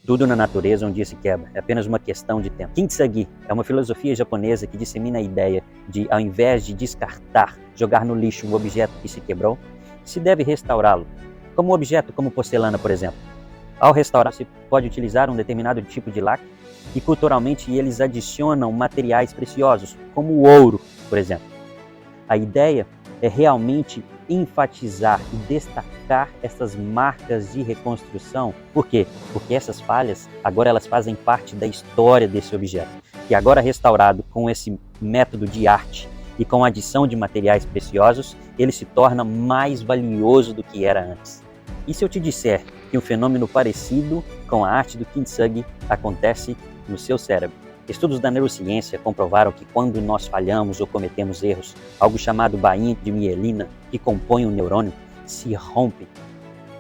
Tudo na natureza um dia se quebra, é apenas uma questão de tempo. Kintsugi é uma filosofia japonesa que dissemina a ideia de, ao invés de descartar, jogar no lixo um objeto que se quebrou, se deve restaurá-lo. Como um objeto como porcelana, por exemplo. Ao restaurar, se pode utilizar um determinado tipo de lacre e culturalmente eles adicionam materiais preciosos, como o ouro, por exemplo. A ideia é realmente enfatizar e destacar essas marcas de reconstrução. Por quê? Porque essas falhas, agora elas fazem parte da história desse objeto. E agora restaurado com esse método de arte e com a adição de materiais preciosos, ele se torna mais valioso do que era antes. E se eu te disser que um fenômeno parecido com a arte do Kintsugi acontece no seu cérebro? Estudos da neurociência comprovaram que quando nós falhamos ou cometemos erros, algo chamado bainha de mielina, que compõe o neurônio, se rompe.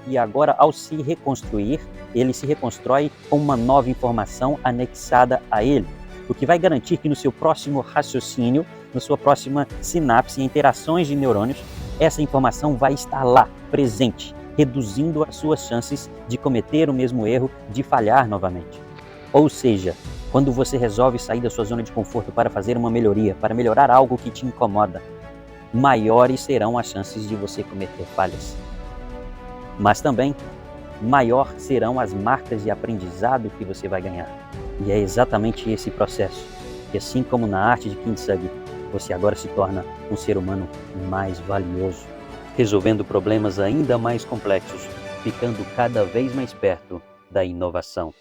E agora, ao se reconstruir, ele se reconstrói com uma nova informação anexada a ele, o que vai garantir que no seu próximo raciocínio, na sua próxima sinapse e interações de neurônios, essa informação vai estar lá, presente, reduzindo as suas chances de cometer o mesmo erro, de falhar novamente. Ou seja, quando você resolve sair da sua zona de conforto para fazer uma melhoria, para melhorar algo que te incomoda, maiores serão as chances de você cometer falhas. Mas também, maior serão as marcas de aprendizado que você vai ganhar. E é exatamente esse processo, que assim como na arte de Kintsugi, você agora se torna um ser humano mais valioso, resolvendo problemas ainda mais complexos, ficando cada vez mais perto da inovação.